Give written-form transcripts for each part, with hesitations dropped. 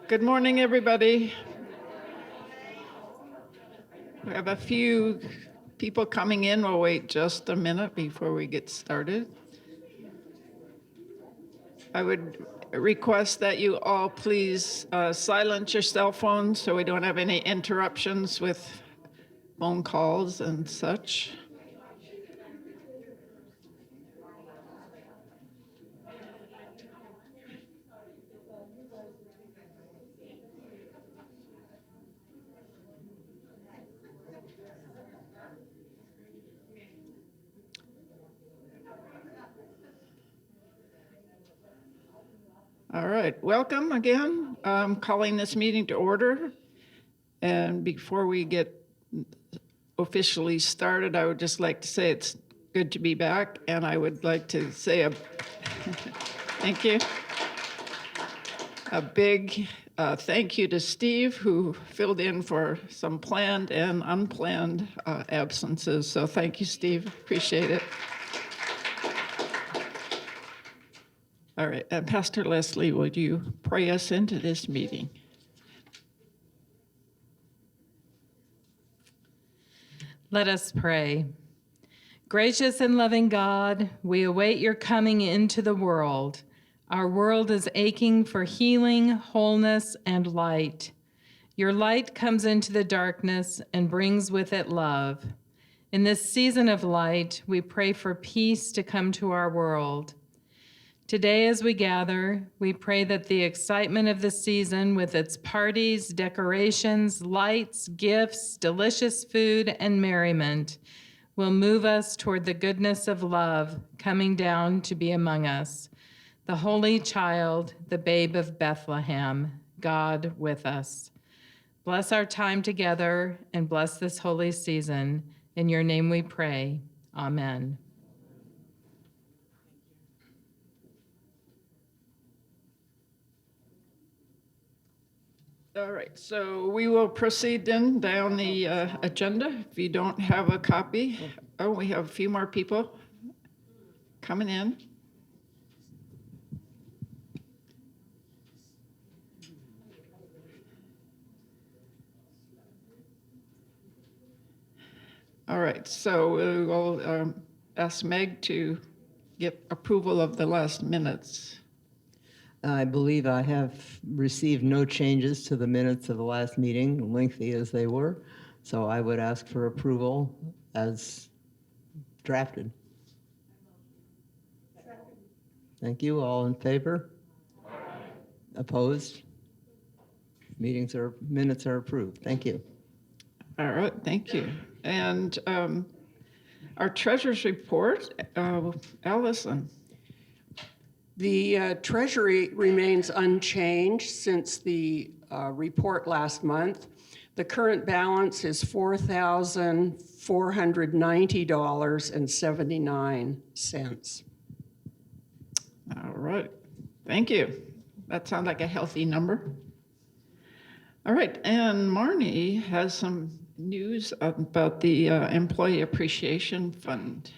Good morning, everybody. We have a few people coming in. We'll wait just a minute before we get started. I would request that you all please silence your cell phones so we don't have any interruptions with phone calls and such. All right, welcome again. I'm calling this meeting to order. And before we get officially started, I would just like to say it's good to be back. And I would like to say thank you. A big thank you to Steve, who filled in for some planned and unplanned absences. So thank you, Steve. Appreciate it. All right, Pastor Leslie, would you pray us into this meeting? Let us pray. Gracious and loving God, we await your coming into the world. Our world is aching for healing, wholeness, and light. Your light comes into the darkness and brings with it love. In this season of light, we pray for peace to come to our world. Today, as we gather, we pray that the excitement of the season with its parties, decorations, lights, gifts, delicious food, and merriment will move us toward the goodness of love coming down to be among us. The Holy Child, the Babe of Bethlehem, God with us. Bless our time together and bless this holy season. In your name we pray. Amen. All right, so we will proceed then down the agenda. If you don't have a copy, we have a few more people coming in. All right, so we will ask Meg to get approval of the last minutes. I believe I have received no changes to the minutes of the last meeting, lengthy as they were. So I would ask for approval as drafted. Thank you. All in favor? Opposed? Minutes are approved. Thank you. All right, thank you. And our treasurer's report, Allison. The Treasury remains unchanged since the report last month. The current balance is $4,490.79. All right, thank you. That sounds like a healthy number. All right, and Marnie has some news about the Employee Appreciation Fund.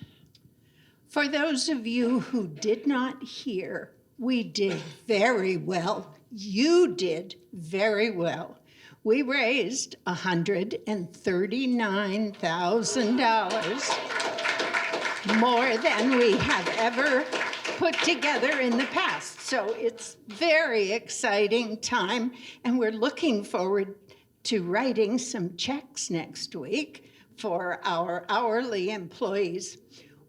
For those of you who did not hear, we did very well. You did very well. We raised $139,000, more than we have ever put together in the past. So it's very exciting time, and we're looking forward to writing some checks next week for our hourly employees.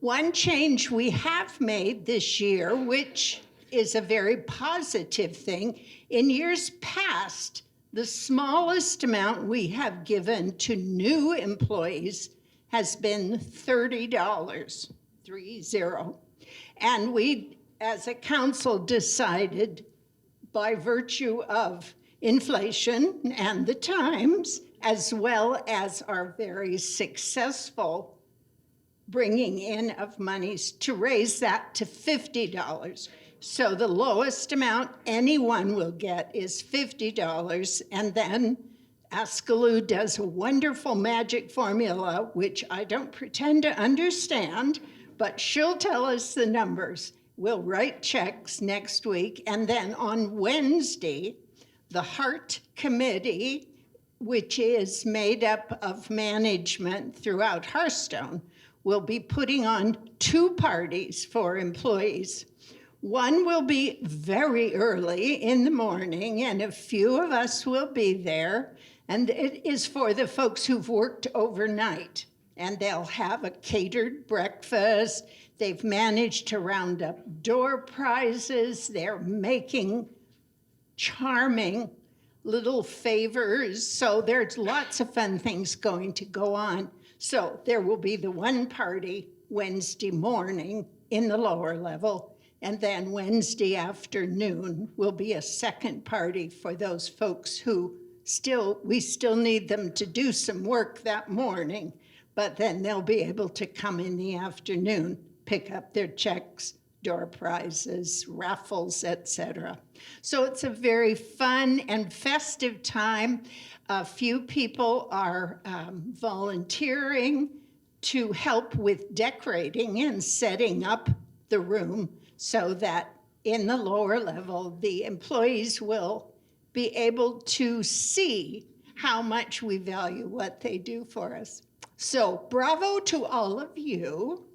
One change we have made this year, which is a very positive thing, in years past, the smallest amount we have given to new employees has been $30, 30. And we, as a council, decided by virtue of inflation and the times, as well as our very successful bringing in of monies, to raise that to $50. So the lowest amount anyone will get is $50, and then Askaloo does a wonderful magic formula, which I don't pretend to understand, but she'll tell us the numbers. We'll write checks next week, and then on Wednesday, The Heart Committee, which is made up of management throughout Hearthstone, will be putting on 2 parties for employees. One will be very early in the morning, and a few of us will be there, and it is for the folks who've worked overnight. And they'll have a catered breakfast. They've managed to round up door prizes. They're making charming little favors. So there's lots of fun things going to go on. So there will be the one party Wednesday morning in the lower level, and then Wednesday afternoon will be a second party for those folks who we still need them to do some work that morning, but then they'll be able to come in the afternoon, pick up their checks, door prizes, raffles, etc. So it's a very fun and festive time. A few people are volunteering to help with decorating and setting up the room so that in the lower level, the employees will be able to see how much we value what they do for us. So bravo to all of you.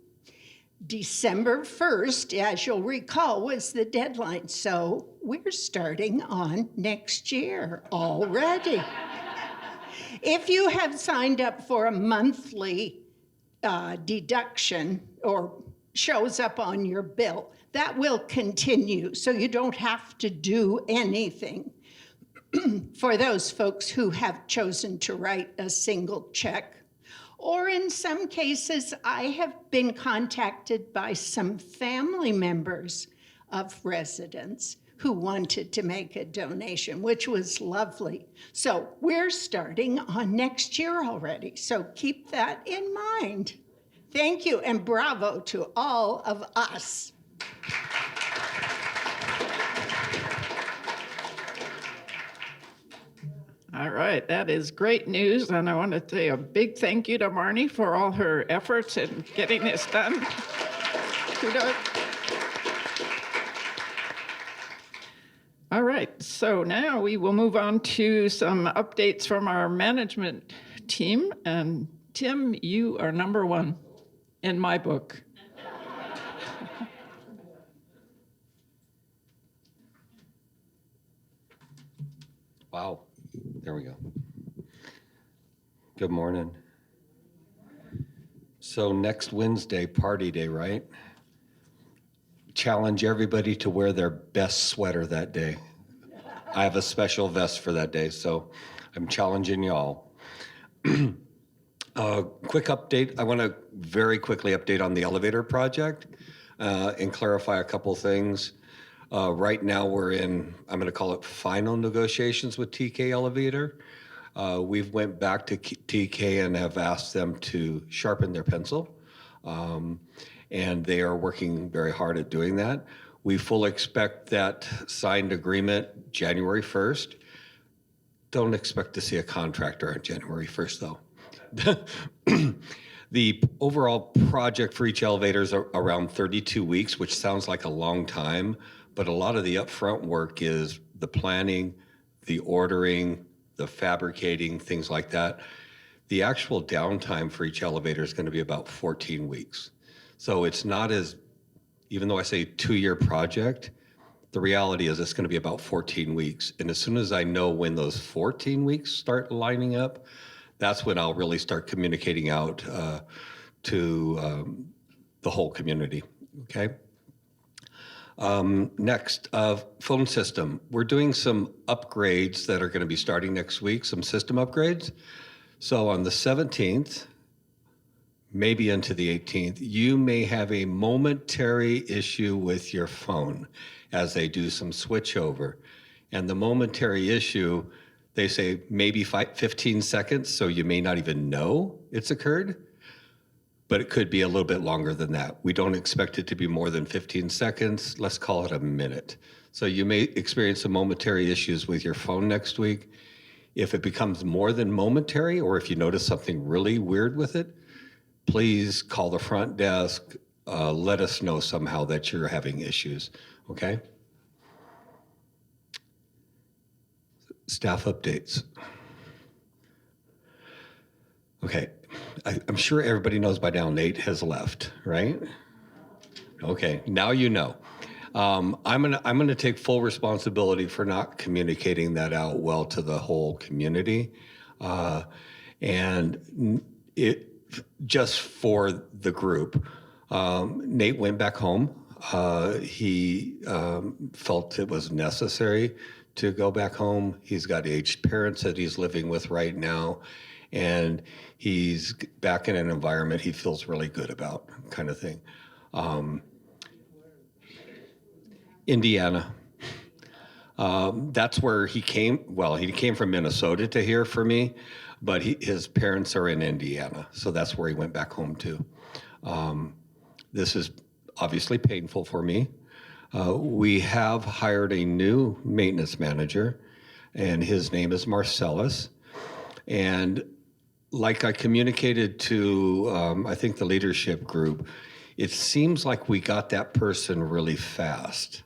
December 1st, as you'll recall, was the deadline. So we're starting on next year already. If you have signed up for a monthly deduction or shows up on your bill, that will continue. So you don't have to do anything. For those folks who have chosen to write a single check. Or in some cases, I have been contacted by some family members of residents who wanted to make a donation, which was lovely. So we're starting on next year already, so keep that in mind. Thank you, and bravo to all of us. All right, that is great news, and I want to say a big thank you to Marnie for all her efforts in getting this done. Kudos. All right, so now we will move on to some updates from our management team, and Tim, you are number 1 in my book. Wow, there we go. Good morning. So next Wednesday, party day, right? Challenge everybody to wear their best sweater that day. I have a special vest for that day, so I'm challenging y'all. Quick update. I want to very quickly update on the elevator project and clarify a couple things. Right now we're in, I'm going to call it final negotiations with TK Elevator. We've went back to TK and have asked them to sharpen their pencil. And they are working very hard at doing that. We fully expect that signed agreement January 1st. Don't expect to see a contractor on January 1st though. The overall project for each elevator is around 32 weeks, which sounds like a long time, but a lot of the upfront work is the planning, the ordering, the fabricating, things like that. The actual downtime for each elevator is going to be about 14 weeks. So it's not as, even though I say 2-year project, the reality is it's going to be about 14 weeks. And as soon as I know when those 14 weeks start lining up, that's when I'll really start communicating out to the whole community, okay? Next, phone system. We're doing some upgrades that are going to be starting next week, some system upgrades. So on the 17th, maybe into the 18th, you may have a momentary issue with your phone as they do some switchover. And the momentary issue, they say maybe 15 seconds, so you may not even know it's occurred, but it could be a little bit longer than that. We don't expect it to be more than 15 seconds. Let's call it a minute. So you may experience some momentary issues with your phone next week. If it becomes more than momentary, or if you notice something really weird with it, please call the front desk, let us know somehow that you're having issues, okay? Staff updates. Okay, I'm sure everybody knows by now Nate has left, right? Okay, now you know. I'm gonna take full responsibility for not communicating that out well to the whole community, and it just for the group. Nate went back home. He felt it was necessary to go back home. He's got aged parents that he's living with right now, and he's back in an environment he feels really good about, kind of thing. Indiana. That's where he came. Well, he came from Minnesota to here for me, but his parents are in Indiana, so that's where he went back home to. This is obviously painful for me. We have hired a new maintenance manager, and his name is Marcellus. And like I communicated to, I think, the leadership group, it seems like we got that person really fast.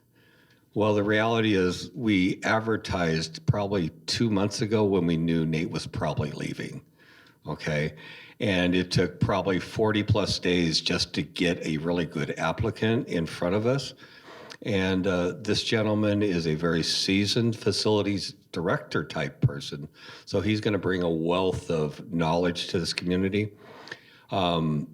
Well, the reality is we advertised probably 2 months ago when we knew Nate was probably leaving, okay? And it took probably 40 plus days just to get a really good applicant in front of us. And this gentleman is a very seasoned facilities director type person. So he's gonna bring a wealth of knowledge to this community. Sorry.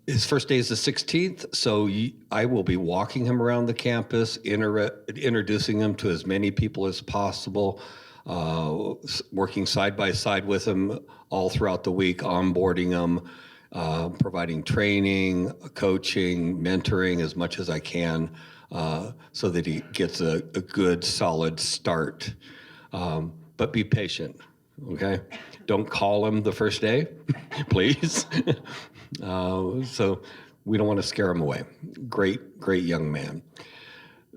His first day is the 16th, so I will be walking him around the campus, introducing him to as many people as possible, working side by side with him all throughout the week, onboarding him, providing training, coaching, mentoring as much as I can, so that he gets a good, solid start. But be patient, okay? Don't call him the first day, please. So we don't want to scare him away. Great young man.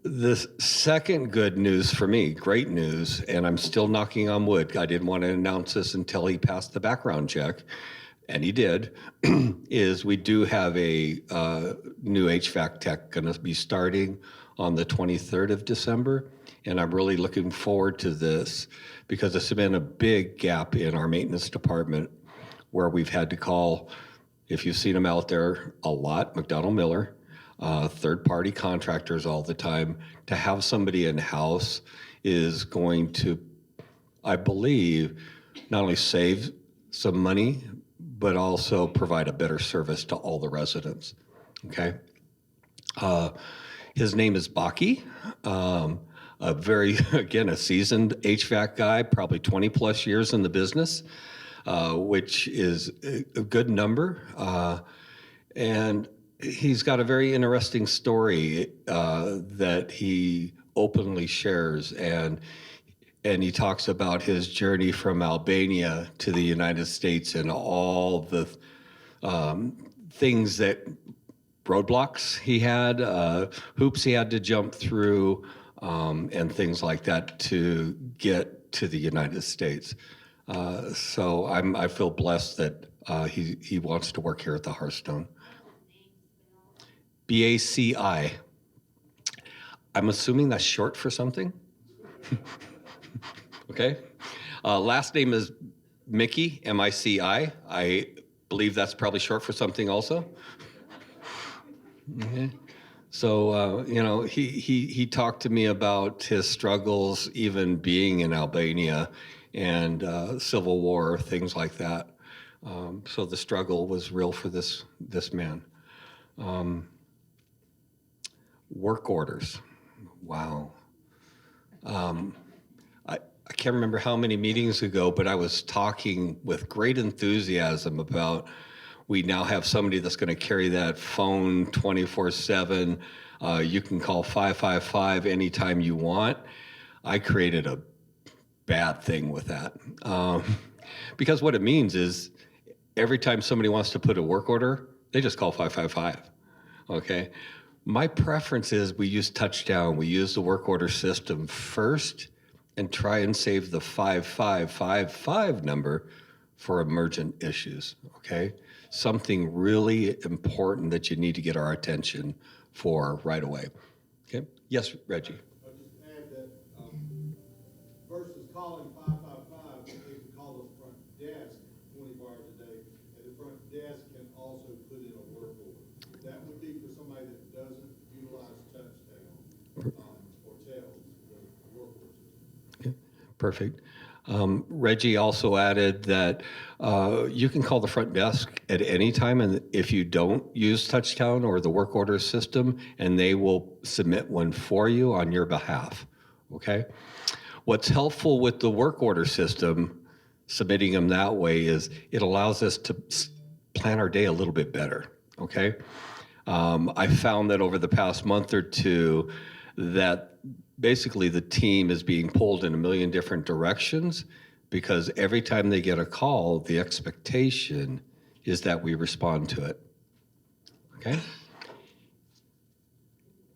The second good news for me, great news, and I'm still knocking on wood. I didn't want to announce this until he passed the background check, and he did, is we do have a new HVAC tech going to be starting on the 23rd of December. And I'm really looking forward to this because it's been a big gap in our maintenance department where we've had to call, if you've seen them out there a lot, McDonnell Miller, third-party contractors all the time. To have somebody in-house is going to, I believe, not only save some money, but also provide a better service to all the residents, okay? His name is Baki. A very, again, a seasoned HVAC guy, probably 20 plus years in the business, which is a good number. And he's got a very interesting story that he openly shares. And he talks about his journey from Albania to the United States and all the things that, roadblocks he had, hoops he had to jump through, and things like that to get to the United States. So I feel blessed that he wants to work here at the Hearthstone. BACI. I'm assuming that's short for something. Okay. Last name is Mickey, M-I-C-I. I believe that's probably short for something also. Okay. So, he talked to me about his struggles even being in Albania and civil war, things like that. So the struggle was real for this man. Work orders. Wow. I can't remember how many meetings ago, but I was talking with great enthusiasm about we now have somebody that's going to carry that phone 24/7. You can call 555 anytime you want. I created a bad thing with that. Because what it means is every time somebody wants to put a work order, they just call 555, okay? My preference is we use Touchdown. We use the work order system first and try and save the 5555 number for emergent issues, okay? Something really important that you need to get our attention for right away. Okay? Yes, Reggie. I'll just add that versus calling 555, they can call the front desk 24 hours a day, and the front desk can also put in a work order. That would be for somebody that doesn't utilize touchdown or TELS, the work order system. Okay, perfect. Reggie also added that you can call the front desk at any time, and if you don't use Touchdown or the work order system, and they will submit one for you on your behalf. Okay? What's helpful with the work order system, submitting them that way, is it allows us to plan our day a little bit better. Okay? I found that over the past month or two that basically the team is being pulled in a million different directions because every time they get a call, the expectation is that we respond to it. Okay?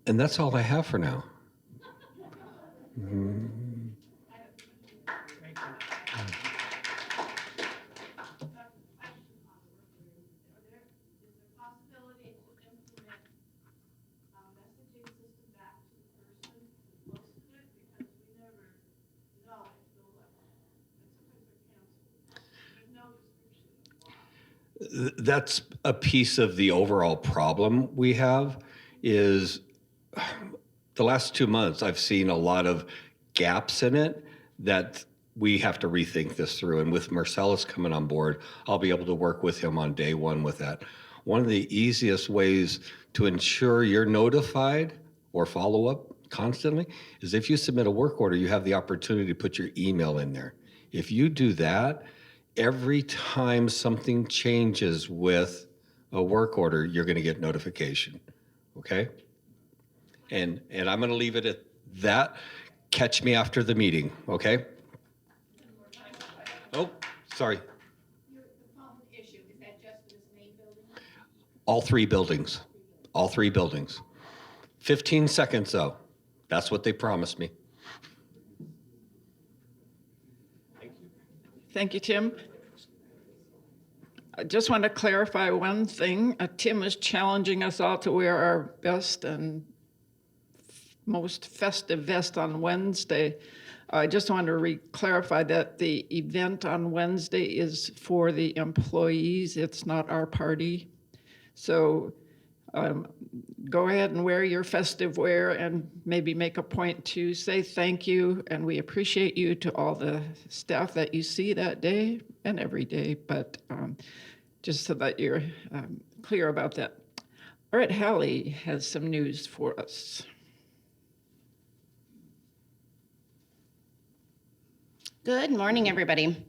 And that's all I have for now. That's a piece of the overall problem we have is the last 2 months I've seen a lot of gaps in it that we have to rethink this through. And with Marcellus coming on board, I'll be able to work with him on day one with that. One of the easiest ways to ensure you're notified or follow up constantly is if you submit a work order, you have the opportunity to put your email in there. If you do that, every time something changes with a work order, you're going to get notification, okay? And I'm going to leave it at that. Catch me after the meeting, okay? Oh, sorry. The phone issue, is that just for this main building? All three buildings, all three buildings. 15 seconds though. That's what they promised me. Thank you, Tim. I just want to clarify one thing. Tim is challenging us all to wear our best and most festive vest on Wednesday. I just want to clarify that the event on Wednesday is for the employees. It's not our party. So go ahead and wear your festive wear and maybe make a point to say thank you and we appreciate you to all the staff that you see that day and every day, but just so that you're clear about that. All right, Hallie has some news for us. Good morning, everybody.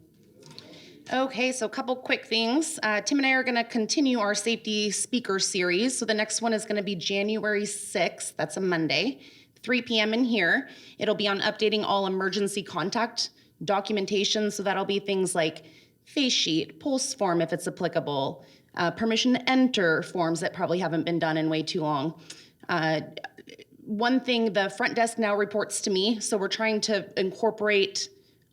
Okay, so a couple quick things. Tim and I are going to continue our safety speaker series. So the next one is going to be January 6th. That's a Monday, 3 p.m. in here. It'll be on updating all emergency contact documentation. So that'll be things like face sheet, pulse form if it's applicable, permission to enter forms that probably haven't been done in way too long. One thing, the front desk now reports to me. So we're trying to incorporate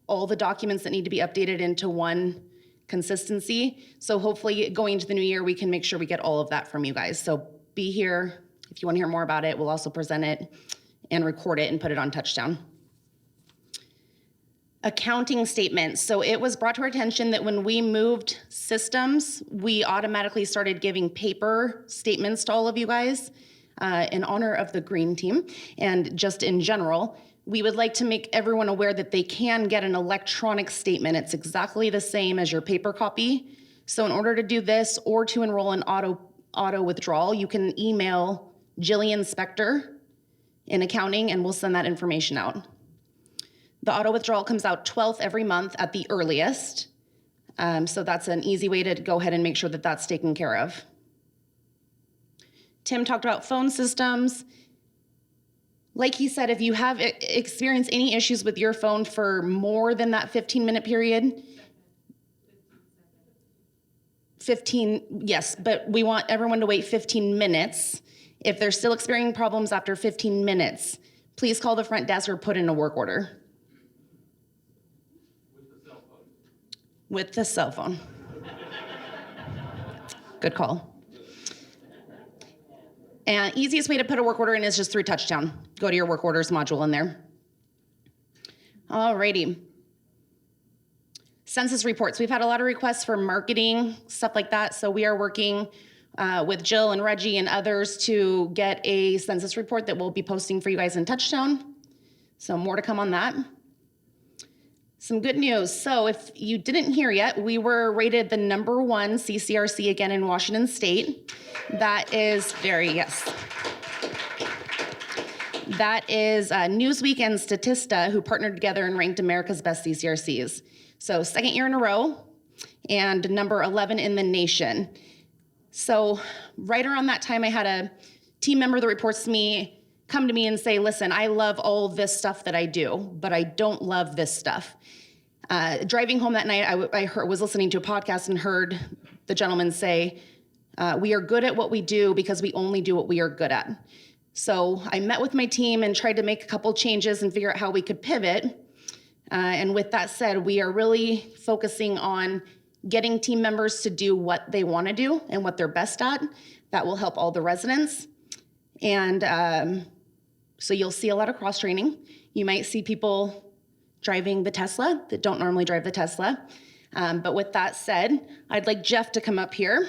all the documents that need to be updated into one consistency. So hopefully going into the new year, we can make sure we get all of that from you guys. So be here if you want to hear more about it. We'll also present it and record it and put it on Touchdown. Accounting statements. So it was brought to our attention that when we moved systems, we automatically started giving paper statements to all of you guys in honor of the green team and just in general. We would like to make everyone aware that they can get an electronic statement. It's exactly the same as your paper copy. So in order to do this or to enroll in auto withdrawal, you can email Jillian Spector in accounting and we'll send that information out. The auto withdrawal comes out 12th every month at the earliest. So that's an easy way to go ahead and make sure that that's taken care of. Tim talked about phone systems. Like he said, if you have experienced any issues with your phone for more than that 15-minute period, 15, yes, but we want everyone to wait 15 minutes. If they're still experiencing problems after 15 minutes, please call the front desk or put in a work order. With the cell phone. Good call. And easiest way to put a work order in is just through Touchdown. Go to your work orders module in there. Alrighty. Census reports. We've had a lot of requests for marketing, stuff like that. So we are working with Jill and Reggie and others to get a census report that we'll be posting for you guys in Touchdown. So more to come on that. Some good news. So if you didn't hear yet, we were rated the #1 CCRC again in Washington State. That is yes. That is Newsweek and Statista who partnered together and ranked America's best CCRCs. So second year in a row and number 11 in the nation. So right around that time, I had a team member that reports to me come to me and say, listen, I love all this stuff that I do, but I don't love this stuff. Driving home that night, I was listening to a podcast and heard the gentleman say, we are good at what we do because we only do what we are good at. So I met with my team and tried to make a couple changes and figure out how we could pivot. And with that said, we are really focusing on getting team members to do what they want to do and what they're best at. That will help all the residents. And so you'll see a lot of cross-training. You might see people driving the Tesla that don't normally drive the Tesla. But with that said, I'd like Jeff to come up here.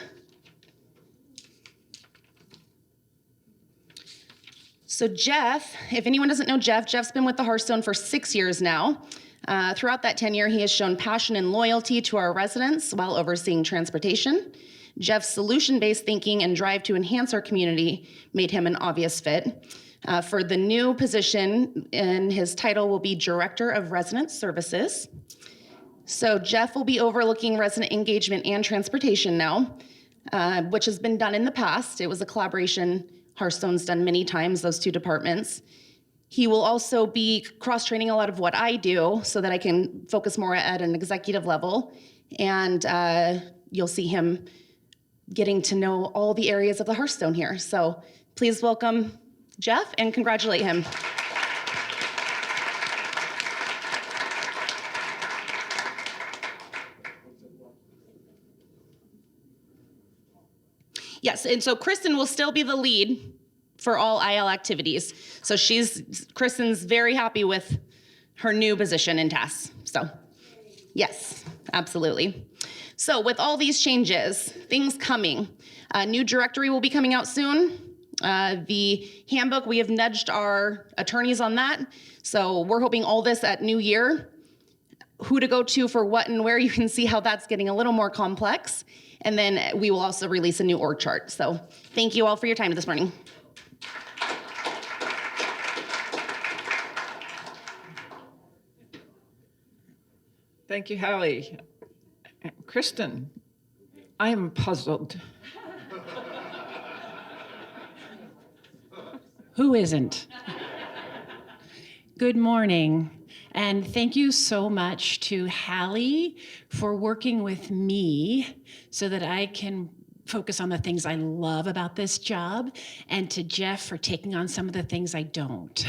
So Jeff, if anyone doesn't know Jeff, Jeff's been with the Hearthstone for 6 years now. Throughout that tenure, he has shown passion and loyalty to our residents while overseeing transportation. Jeff's solution-based thinking and drive to enhance our community made him an obvious fit. For the new position, and his title will be Director of Resident Services. So Jeff will be overlooking resident engagement and transportation now, which has been done in the past. It was a collaboration Hearthstone's done many times, those two departments. He will also be cross-training a lot of what I do so that I can focus more at an executive level. And you'll see him getting to know all the areas of the Hearthstone here. So please welcome Jeff and congratulate him. Yes, and so Kristen will still be the lead for all IL activities. So Kristen's very happy with her new position and tasks. So yes, absolutely. So with all these changes, things coming, a new directory will be coming out soon. The handbook, we have nudged our attorneys on that. So we're hoping all this at New Year, who to go to for what and where, you can see how that's getting a little more complex. And then we will also release a new org chart. So thank you all for your time this morning. Thank you, Hallie. Kristen, I am puzzled. Who isn't? Good morning, and thank you so much to Hallie for working with me so that I can focus on the things I love about this job, and to Jeff for taking on some of the things I don't.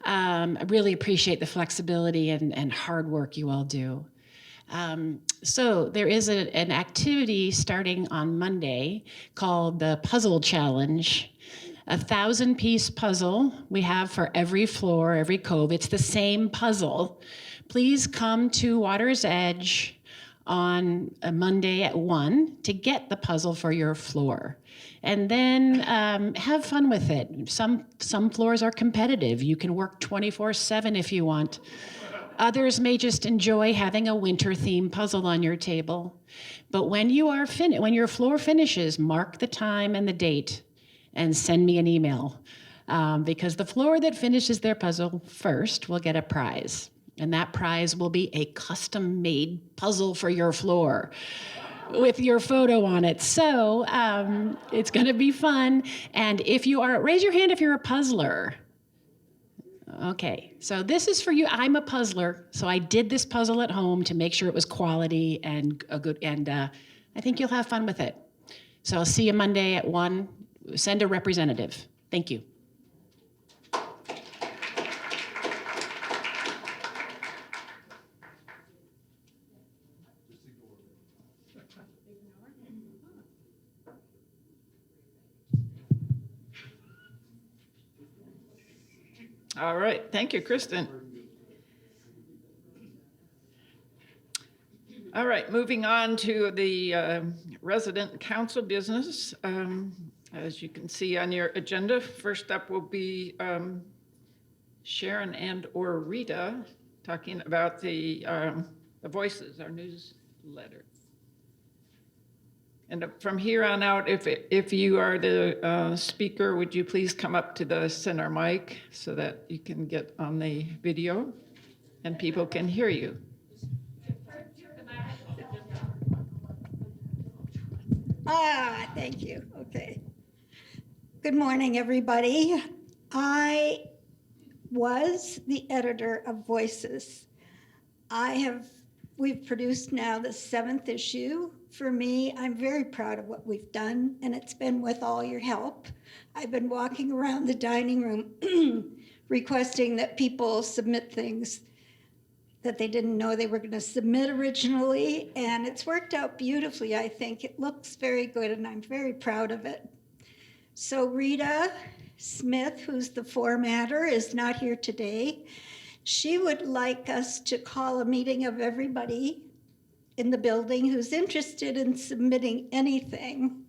I really appreciate the flexibility and hard work you all do. So there is an activity starting on Monday called the Puzzle Challenge. 1,000-piece puzzle we have for every floor, every cove. It's the same puzzle. Please come to Water's Edge on a Monday at 1 to get the puzzle for your floor. And then have fun with it. Some floors are competitive. You can work 24/7 if you want. Others may just enjoy having a winter-themed puzzle on your table. But when when your floor finishes, mark the time and the date and send me an email. Because the floor that finishes their puzzle first will get a prize. And that prize will be a custom-made puzzle for your floor with your photo on it. So it's gonna be fun. And if you are, raise your hand if you're a puzzler. Okay, so this is for you. I'm a puzzler, so I did this puzzle at home to make sure it was quality and good, and I think you'll have fun with it. So I'll see you Monday at 1. Send a representative. Thank you. All right, thank you, Kristen. All right, moving on to the resident council business. As you can see on your agenda, first up will be Sharon and/or Rita talking about the Voices, our newsletter. And from here on out, if you are the speaker, would you please come up to the center mic so that you can get on the video and people can hear you. Thank you. Okay. Good morning, everybody. I was the editor of Voices. We've produced now the 7th issue. For me, I'm very proud of what we've done, and it's been with all your help. I've been walking around the dining room requesting that people submit things that they didn't know they were going to submit originally, and it's worked out beautifully, I think. It looks very good, and I'm very proud of it. So Rita Smith, who's the formatter, is not here today. She would like us to call a meeting of everybody in the building who's interested in submitting anything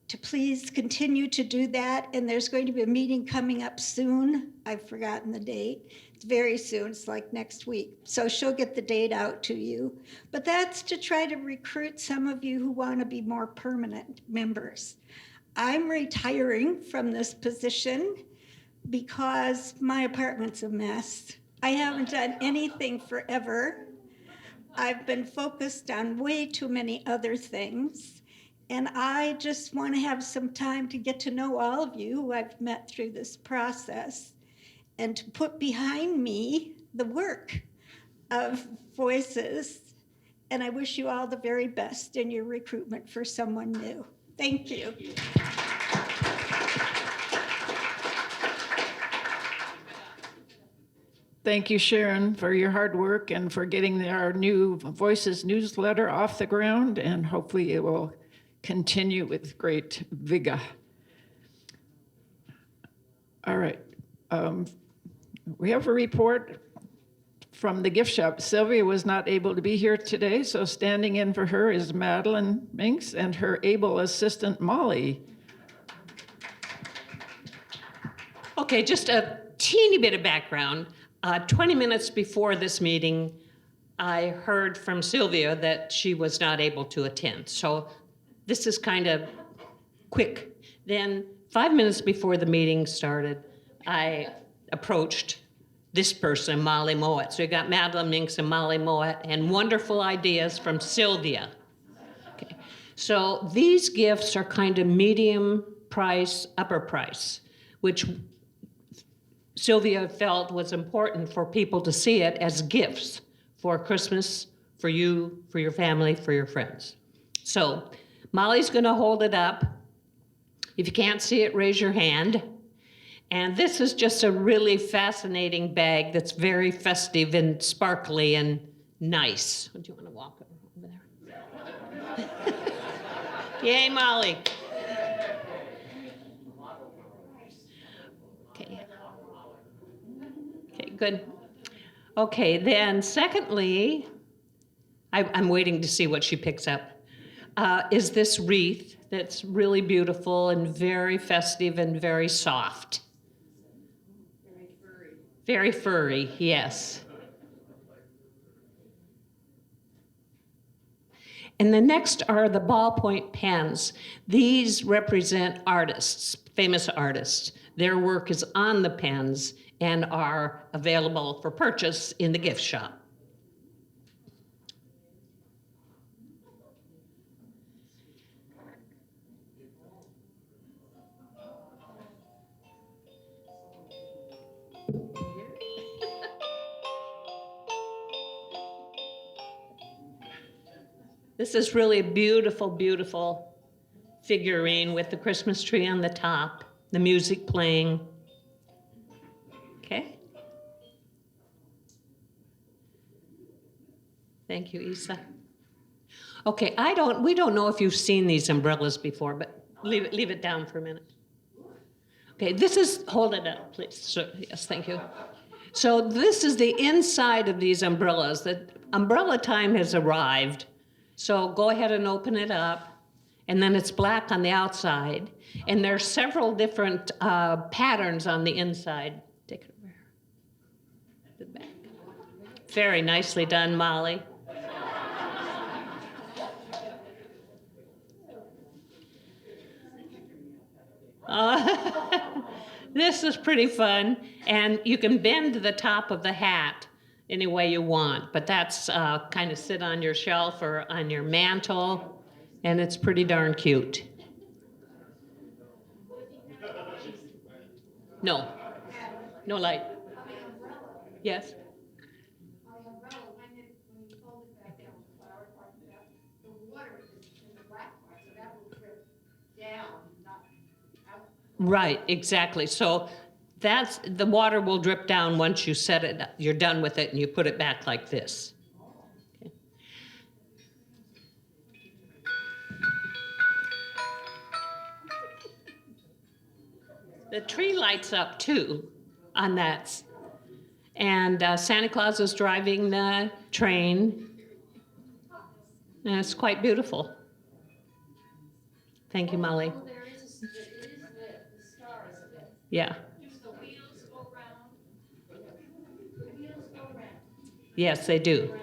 to please continue to do that. And there's going to be a meeting coming up soon. I've forgotten the date. It's very soon. It's like next week. So she'll get the date out to you. But that's to try to recruit some of you who want to be more permanent members. I'm retiring from this position because my apartment's a mess. I haven't done anything forever. I've been focused on way too many other things. And I just want to have some time to get to know all of you who I've met through this process and to put behind me the work of Voices. And I wish you all the very best in your recruitment for someone new. Thank you. Thank you, Sharon, for your hard work and for getting our new Voices newsletter off the ground, and hopefully it will continue with great vigor. All right. We have a report from the gift shop. Sylvia was not able to be here today, so standing in for her is Madeline Minks and her able assistant, Molly. Okay, just a teeny bit of background. 20 minutes before this meeting, I heard from Sylvia that she was not able to attend. So this is kind of quick. Then 5 minutes before the meeting started, I approached this person, Molly Mowat. So you got Madeline Minks and Molly Mowat, and wonderful ideas from Sylvia. Okay. So these gifts are kind of medium price, upper price, which Sylvia felt was important for people to see it as gifts for Christmas, for you, for your family, for your friends. So Molly's gonna hold it up. If you can't see it, raise your hand. And this is just a really fascinating bag that's very festive and sparkly and nice. Do you want to walk over there? Yay, Molly. Okay. Okay, good. Okay, then secondly, I'm waiting to see what she picks up, is this wreath that's really beautiful and very festive and very soft. Very furry, yes. And the next are the ballpoint pens. These represent artists, famous artists. Their work is on the pens and are available for purchase in the gift shop. This is really a beautiful, beautiful figurine with the Christmas tree on the top, the music playing. Okay. Thank you, Isa. Okay, we don't know if you've seen these umbrellas before, but leave it down for a minute. Okay, this is, hold it up, please. So, yes, thank you. So this is the inside of these umbrellas. The umbrella time has arrived. So go ahead and open it up. And then it's black on the outside. And there's several different patterns on the inside. Take it over here. The back. Very nicely done, Molly. This is pretty fun, and you can bend the top of the hat any way you want, but that's kind of sit on your shelf or on your mantle, and it's pretty darn cute. No, no light. Yes? Right, exactly. So that's, the water will drip down once you set it, you're done with it and you put it back like this. Okay. The tree lights up too on that. And Santa Claus is driving the train. And it's quite beautiful. Thank you, Molly. Yeah. Yes, they do.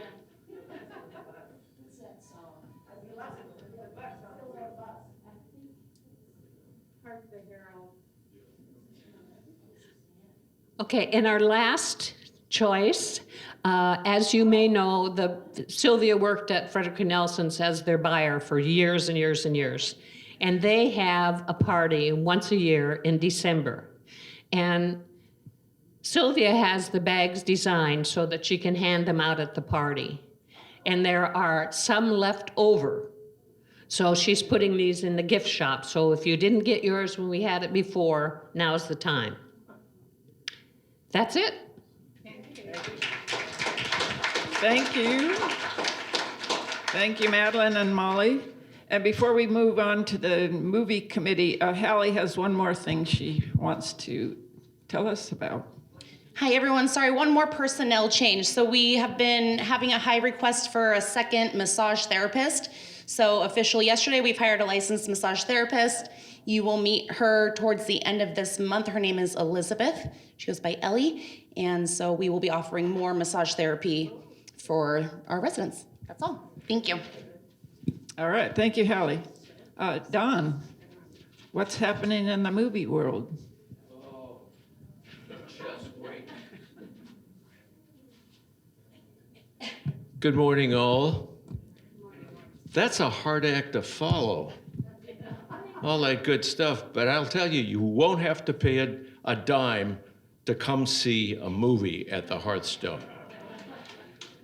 Okay, and our last choice, as you may know, Sylvia worked at Frederick Nelson's as their buyer for years and years and years. And they have a party once a year in December. And Sylvia has the bags designed so that she can hand them out at the party. And there are some left over. So she's putting these in the gift shop. So if you didn't get yours when we had it before, now's the time. That's it. Thank you. Thank you, Madeline and Molly. And before we move on to the movie committee, Hallie has one more thing she wants to tell us about. Hi, everyone. Sorry, one more personnel change. So we have been having a high request for a second massage therapist. So officially yesterday, we've hired a licensed massage therapist. You will meet her towards the end of this month. Her name is Elizabeth. She goes by Ellie. And so we will be offering more massage therapy for our residents. That's all. Thank you. All right, thank you, Hallie. Don, what's happening in the movie world? Oh, just wait. Good morning, all. That's a hard act to follow. All that good stuff, but I'll tell you, you won't have to pay a dime to come see a movie at the Hearthstone.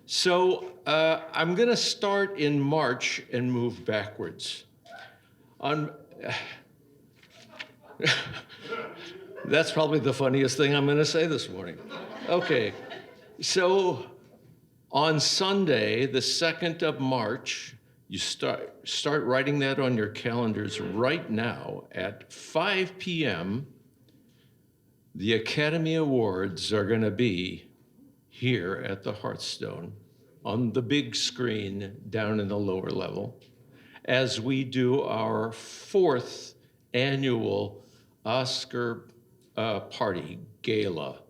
So I'm going to start in March and move backwards. That's probably the funniest thing I'm going to say this morning. Okay, so on Sunday, the 2nd of March, you start writing that on your calendars right now at 5 p.m. The Academy Awards are going to be here at the Hearthstone on the big screen down in the lower level as we do our 4th annual Oscar party gala.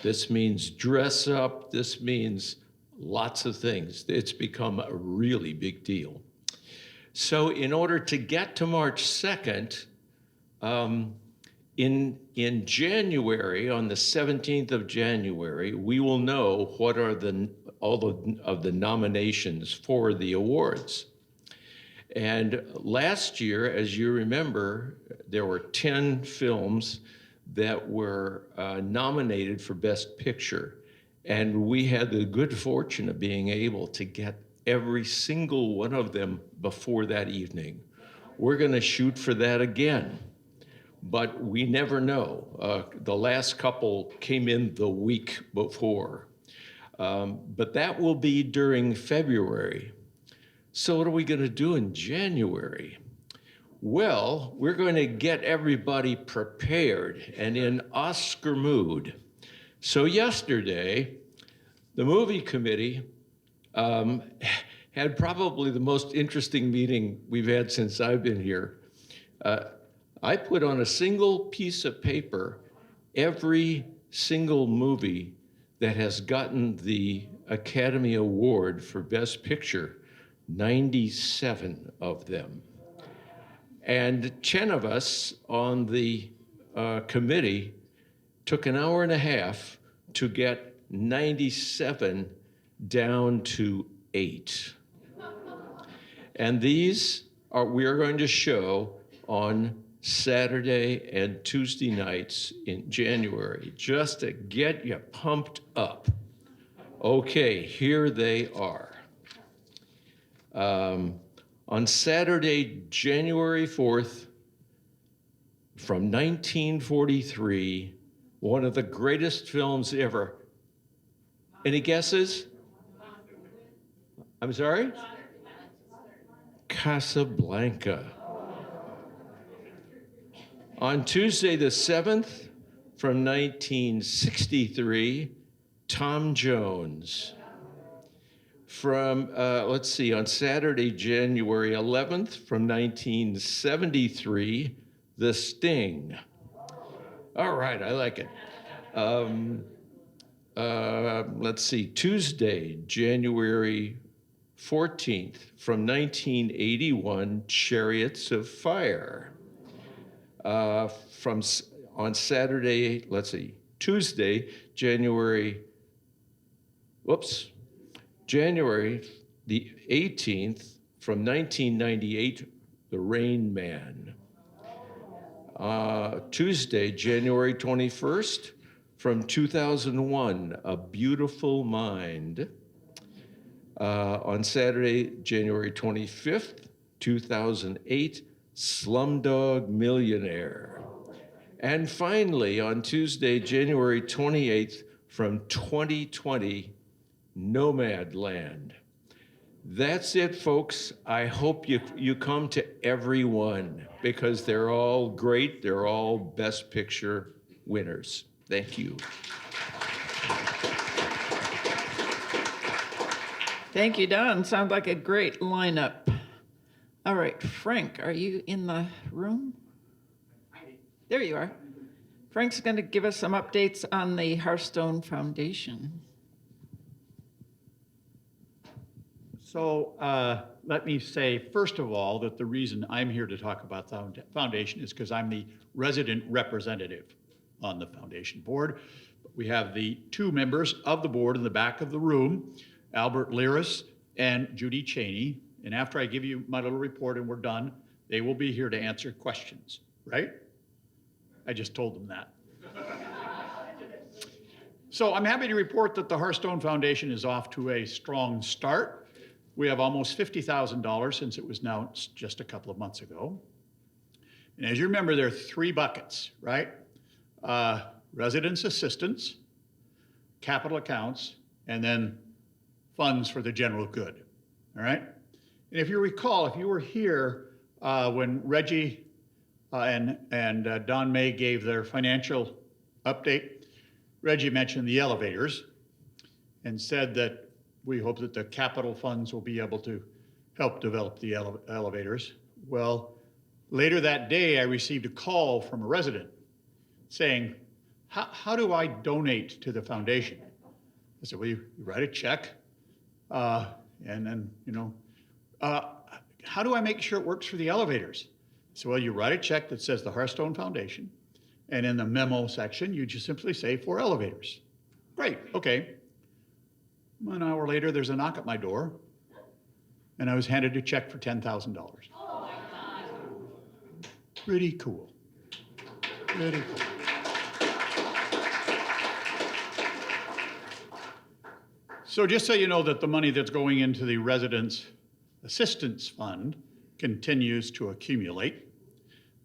This means dress up, this means lots of things. It's become a really big deal. So in order to get to March 2nd, in January, on the 17th of January, we will know what are all of the nominations for the awards. And last year, as you remember, there were 10 films that were nominated for Best Picture. And we had the good fortune of being able to get every single one of them before that evening. We're going to shoot for that again. But we never know. The last couple came in the week before. But that will be during February. So what are we going to do in January? Well, we're going to get everybody prepared and in Oscar mood. So yesterday, the movie committee had probably the most interesting meeting we've had since I've been here. I put on a single piece of paper every single movie that has gotten the Academy Award for Best Picture, 97 of them. And 10 of us on the committee took an hour and a half to get 97 down to 8. And these we are going to show on Saturday and Tuesday nights in January, just to get you pumped up. Okay, here they are. On Saturday, January 4th, from 1943, one of the greatest films ever. Any guesses? I'm sorry? Casablanca. On Tuesday the 7th, from 1963, Tom Jones. From, let's see, on Saturday, January 11th, from 1973, The Sting. All right, I like it. Let's see, Tuesday, January 14th, from 1981, Chariots of Fire. On Saturday, let's see, Tuesday, January the 18th, from 1998, The Rain Man. Tuesday, January 21st, from 2001, A Beautiful Mind. On Saturday, January 25th, 2008, Slumdog Millionaire. And finally, on Tuesday, January 28th, from 2020, Nomadland. That's it, folks. I hope you come to every one because they're all great. They're all Best Picture winners. Thank you. Thank you, Don. Sounds like a great lineup. All right, Frank, are you in the room? There you are. Frank's going to give us some updates on the Hearthstone Foundation. So let me say, first of all, that the reason I'm here to talk about the foundation is because I'm the resident representative on the foundation board. We have the two members of the board in the back of the room, Albert Liris and Judy Cheney. And after I give you my little report and we're done, they will be here to answer questions, right? I just told them that. So I'm happy to report that the Hearthstone Foundation is off to a strong start. We have almost $50,000 since it was announced just a couple of months ago. And as you remember, there are 3 buckets, right? Residents' assistance, capital accounts, and then funds for the general good, all right? And if you recall, if you were here when Reggie and Don May gave their financial update, Reggie mentioned the elevators and said that we hope that the capital funds will be able to help develop the elevators. Well, later that day, I received a call from a resident saying, how do I donate to the foundation? I said, well, you write a check, and then, how do I make sure it works for the elevators? I said, well, you write a check that says the Hearthstone Foundation, and in the memo section, you just simply say for elevators. Great, okay. An hour later, there's a knock at my door, and I was handed a check for $10,000. Oh my God. Pretty cool. Pretty cool. So just so you know that the money that's going into the Residents Assistance Fund continues to accumulate.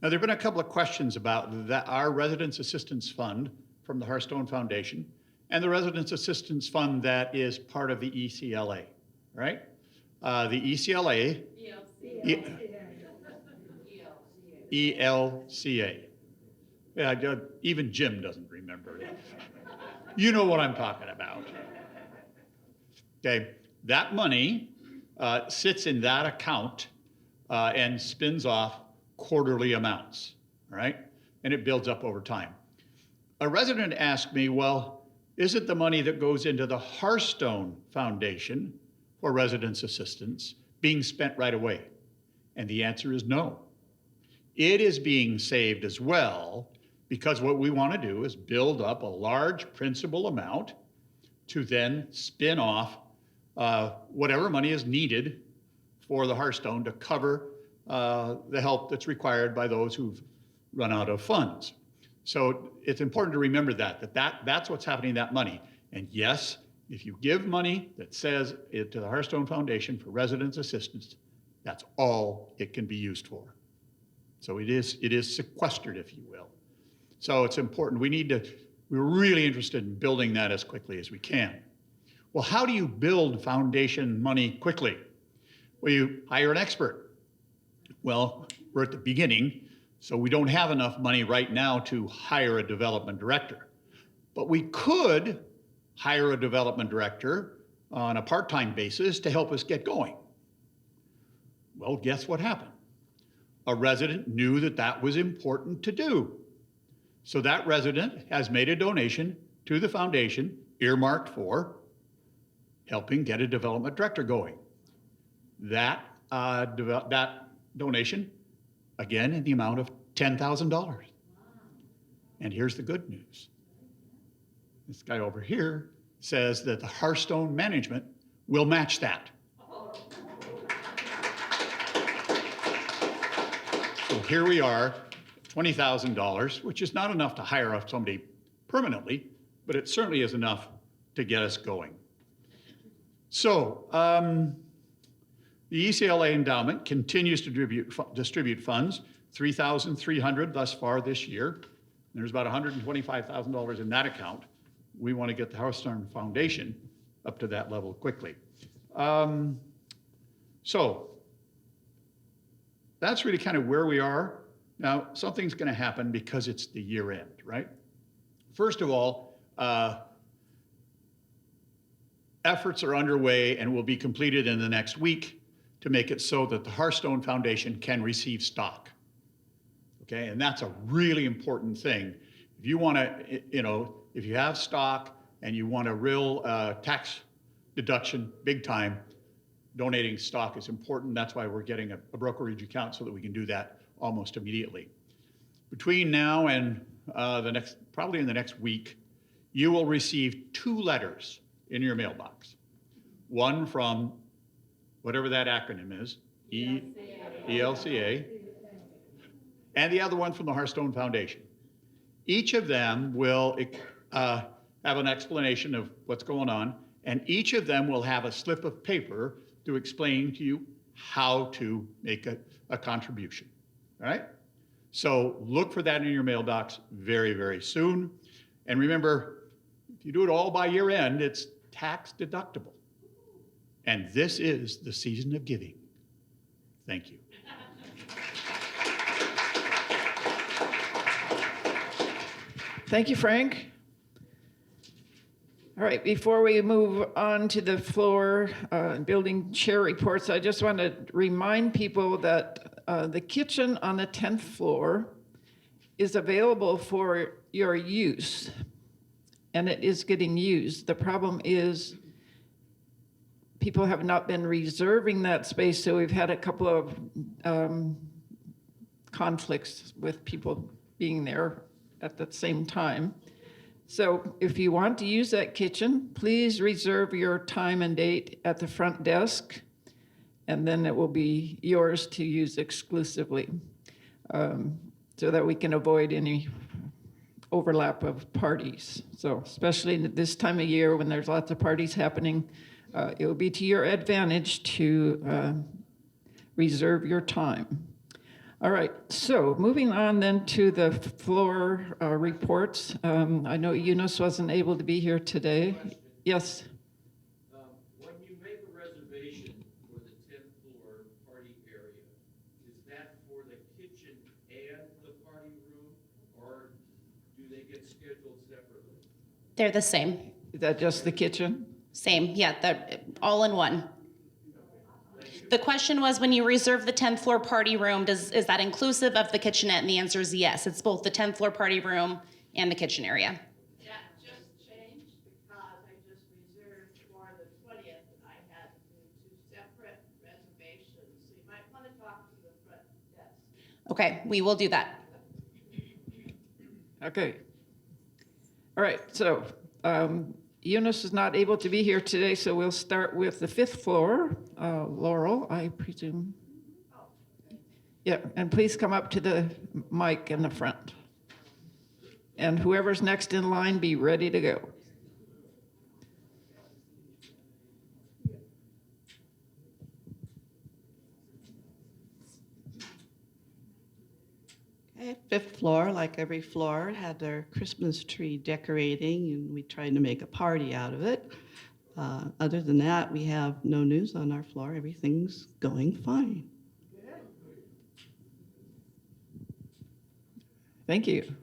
Now, there have been a couple of questions about that, our Residents Assistance Fund from the Hearthstone Foundation and the Residents Assistance Fund that is part of the ECLA, right? The ECLA, ELCA. Yeah, even Jim doesn't remember it. You know what I'm talking about. Okay, that money sits in that account and spins off quarterly amounts, all right? And it builds up over time. A resident asked me, well, isn't the money that goes into the Hearthstone Foundation for residents' assistance being spent right away? And the answer is no. It is being saved as well, because what we want to do is build up a large principal amount to then spin off whatever money is needed for the Hearthstone to cover the help that's required by those who've run out of funds. So it's important to remember that's what's happening, that money. And yes, if you give money that says it to the Hearthstone Foundation for residents' assistance, that's all it can be used for. So it is sequestered, if you will. So it's important. We're really interested in building that as quickly as we can. Well, how do you build foundation money quickly? Well, you hire an expert. Well, we're at the beginning, so we don't have enough money right now to hire a development director. But we could hire a development director on a part-time basis to help us get going. Well, guess what happened? A resident knew that was important to do. So that resident has made a donation to the foundation earmarked for helping get a development director going. That donation, again, in the amount of $10,000. And here's the good news. This guy over here says that the Hearthstone management will match that. So here we are, $20,000, which is not enough to hire up somebody permanently, but it certainly is enough to get us going. So the ECLA endowment continues to distribute funds, $3,300 thus far this year. There's about $125,000 in that account. We want to get the Hearthstone Foundation up to that level quickly. So that's really kind of where we are. Now, something's going to happen because it's the year end, right? First of all, efforts are underway and will be completed in the next week to make it so that the Hearthstone Foundation can receive stock. Okay, and that's a really important thing. If you want to, if you have stock and you want a real tax deduction, big time, donating stock is important. That's why we're getting a brokerage account so that we can do that almost immediately. Between now and probably in the next week, you will receive 2 letters in your mailbox. One from whatever that acronym is, ELCA, and the other one from the Hearthstone Foundation. Each of them will have an explanation of what's going on, and each of them will have a slip of paper to explain to you how to make a contribution, all right? So look for that in your mailbox very, very soon. And remember, if you do it all by year end, it's tax deductible. And this is the season of giving. Thank you. Thank you, Frank. All right, before we move on to the floor, building chair reports, I just want to remind people that the kitchen on the 10th floor is available for your use, and it is getting used. The problem is people have not been reserving that space, so we've had a couple of conflicts with people being there at the same time. So if you want to use that kitchen, please reserve your time and date at the front desk, and then it will be yours to use exclusively, so that we can avoid any overlap of parties. So especially at this time of year when there's lots of parties happening, it will be to your advantage to reserve your time. All right, so moving on then to the floor reports. I know Eunice wasn't able to be here today. Yes? When you make a reservation for the 10th floor party area, is that for the kitchen They're the same. Is that just the kitchen? Same, yeah, that all in one. The question was, when you reserve the 10th floor party room, is that inclusive of the kitchenette? And the answer is yes. It's both the 10th floor party room and the kitchen area. That just changed because I just reserved for the 20th and I had to do 2 separate reservations. So you might want to talk to the front desk. Okay, we will do that. Okay. All right, so Eunice is not able to be here today, so we'll start with the 5th floor. Laurel, I presume. Yeah, and please come up to the mic in the front. And whoever's next in line, be ready to go. Okay, 5th floor, like every floor, had their Christmas tree decorating, and we tried to make a party out of it. Other than that, we have no news on our floor. Everything's going fine. Thank you.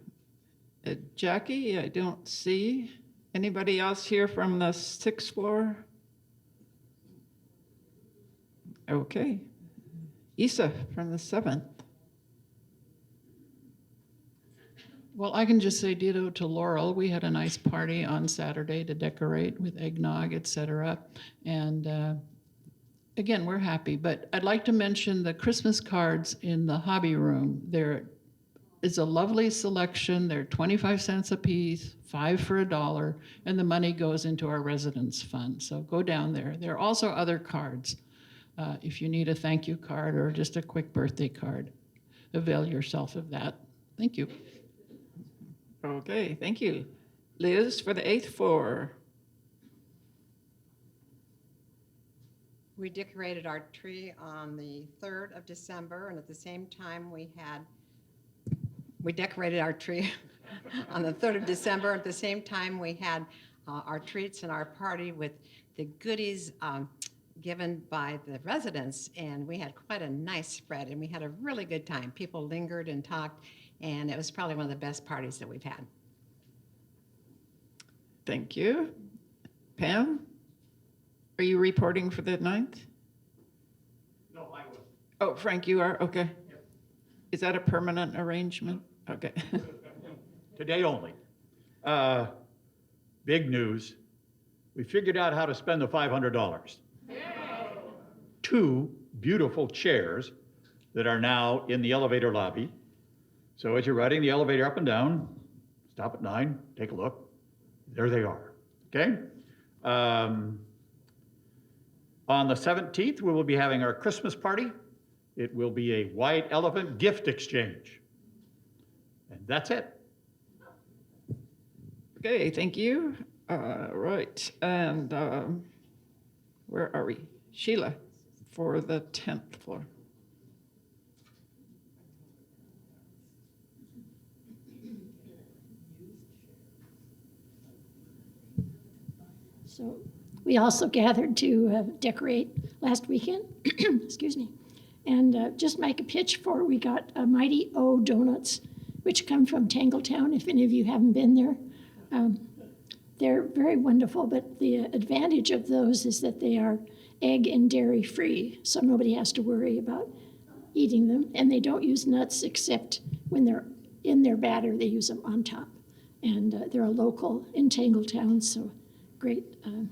Jackie, I don't see anybody else here from the 6th floor. Okay. Isa from the 7th. Well, I can just say ditto to Laurel. We had a nice party on Saturday to decorate with eggnog, etc. And again, we're happy. But I'd like to mention the Christmas cards in the hobby room. There is a lovely selection. They're 25 cents a piece, 5 for $1, and the money goes into our residence fund. So go down there. There are also other cards. If you need a thank you card or just a quick birthday card, avail yourself of that. Thank you. Okay, thank you. Liz for the 8th floor. We decorated our tree on the 3rd of December, and at the same time we decorated our tree on the 3rd of December. At the same time, we had our treats and our party with the goodies given by the residents, and we had quite a nice spread, and we had a really good time. People lingered and talked, and it was probably one of the best parties that we've had. Thank you. Pam, are you reporting for the 9th? No, I was. Oh, Frank, you are? Okay. Yep. Is that a permanent arrangement? Okay. Today only. Big news. We figured out how to spend the $500. 2 beautiful chairs that are now in the elevator lobby. So as you're riding the elevator up and down, stop at 9, take a look. There they are, okay? On the 17th, we will be having our Christmas party. It will be a white elephant gift exchange. And that's it. Okay, thank you. Right, and where are we? Sheila for the 10th floor. So we also gathered to decorate last weekend, excuse me, and just make a pitch for, we got Mighty O donuts, which come from Tangletown, if any of you haven't been there. They're very wonderful, but the advantage of those is that they are egg and dairy free, so nobody has to worry about eating them, and they don't use nuts except when they're in their batter, they use them on top. And they're a local in Tangletown, so great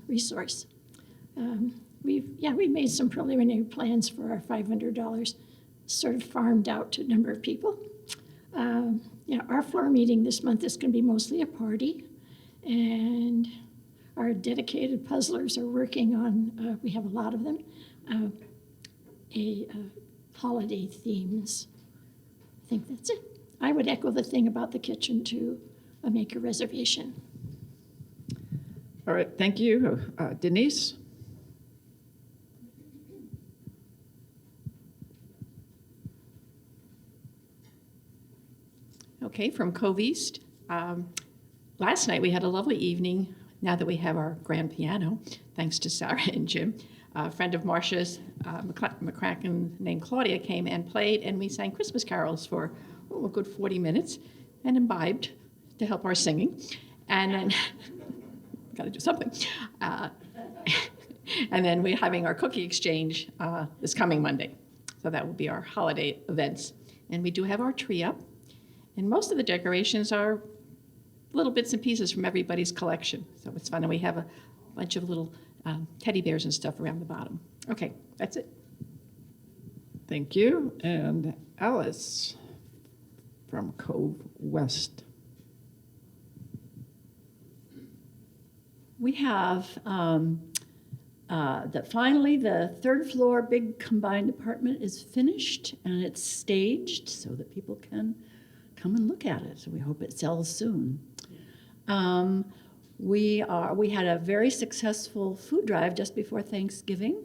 resource. We made some preliminary plans for our $500, sort of farmed out to a number of people. Our floor meeting this month is going to be mostly a party, and our dedicated puzzlers are working on, we have a lot of them, holiday themes. I think that's it. I would echo the thing about the kitchen to make a reservation. All right, thank you. Denise? Okay, from Cove East. Last night we had a lovely evening, now that we have our grand piano, thanks to Sarah and Jim. A friend of Marcia's, McCracken, named Claudia, came and played, and we sang Christmas carols for a good 40 minutes and imbibed to help our singing. And then got to do something. And then we're having our cookie exchange this coming Monday. So that will be our holiday events. And we do have our tree up. And most of the decorations are little bits and pieces from everybody's collection. So it's fun. And we have a bunch of little teddy bears and stuff around the bottom. Okay, that's it. Thank you. And Alice from Cove West. We have that finally the third floor big combined apartment is finished and it's staged so that people can come and look at it. So we hope it sells soon. We had a very successful food drive just before Thanksgiving.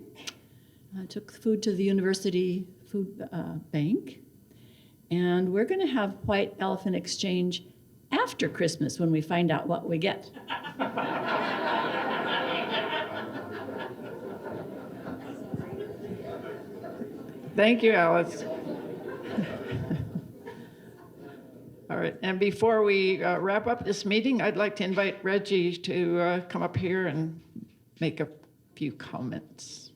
Took food to the University Food Bank. And we're going to have White Elephant Exchange after Christmas when we find out what we get. Thank you, Alice. All right, and before we wrap up this meeting, I'd like to invite Reggie to come up here and make a few comments.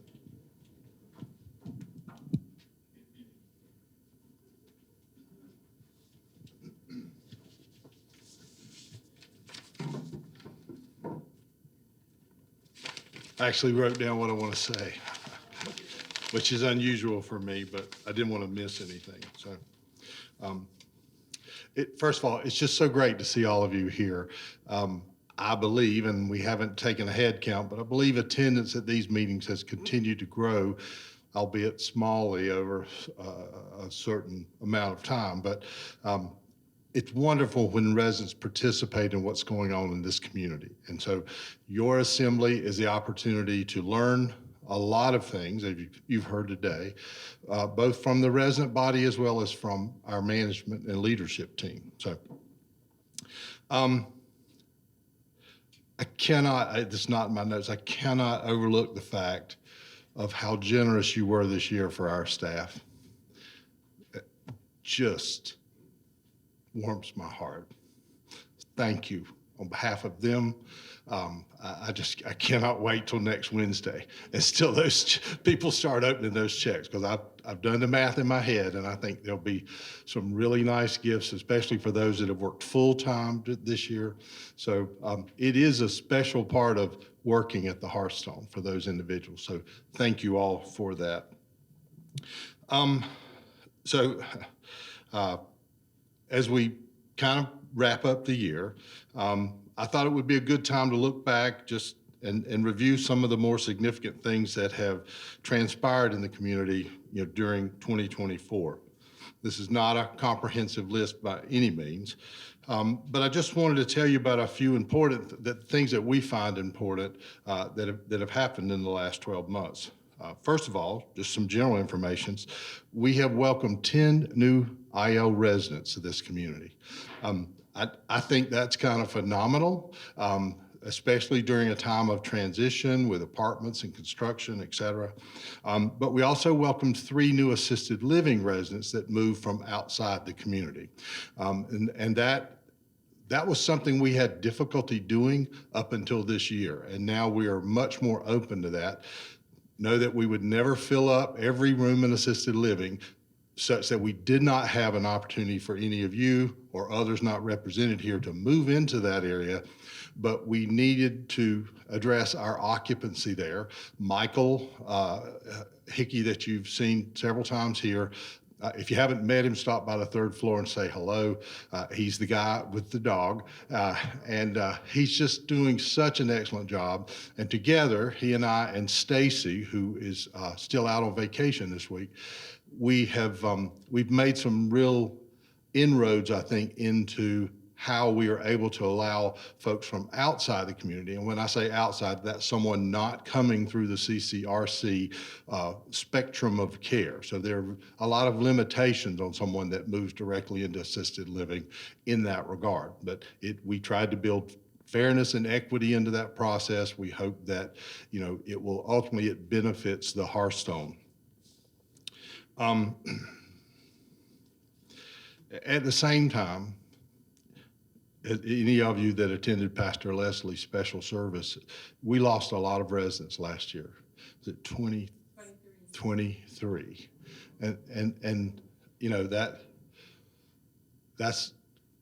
I actually wrote down what I want to say, which is unusual for me, but I didn't want to miss anything. So, first of all, it's just so great to see all of you here. I believe, and we haven't taken a head count, but I believe attendance at these meetings has continued to grow, albeit smallly over a certain amount of time. But it's wonderful when residents participate in what's going on in this community. And so your assembly is the opportunity to learn a lot of things, as you've heard today, both from the resident body as well as from our management and leadership team. So I cannot, it's not in my notes, I cannot overlook the fact of how generous you were this year for our staff. It just warms my heart. Thank you on behalf of them. I cannot wait till next Wednesday until those people start opening those checks, because I've done the math in my head, and I think there'll be some really nice gifts, especially for those that have worked full-time this year. So it is a special part of working at the Hearthstone for those individuals. So thank you all for that. As we kind of wrap up the year, I thought it would be a good time to look back just and review some of the more significant things that have transpired in the community, during 2024. This is not a comprehensive list by any means, but I just wanted to tell you about a few important things that we find important that have happened in the last 12 months. First of all, just some general information. We have welcomed 10 new IL residents to this community. I think that's kind of phenomenal, especially during a time of transition with apartments and construction, et cetera. But we also welcomed 3 new assisted living residents that moved from outside the community. And that was something we had difficulty doing up until this year. And now we are much more open to that. Know that we would never fill up every room in assisted living, such that we did not have an opportunity for any of you or others not represented here to move into that area, but we needed to address our occupancy there. Michael Hickey, that you've seen several times here, if you haven't met him, stop by the 3rd floor and say hello. He's the guy with the dog, and he's just doing such an excellent job. And together, he and I and Stacy, who is still out on vacation this week, we've made some real inroads, I think, into how we are able to allow folks from outside the community. And when I say outside, that's someone not coming through the CCRC spectrum of care. So there are a lot of limitations on someone that moves directly into assisted living in that regard. But we tried to build fairness and equity into that process. We hope that, it will ultimately, it benefits the Hearthstone. At the same time, any of you that attended Pastor Leslie's special service, we lost a lot of residents last year. Was it 23? And you know, that's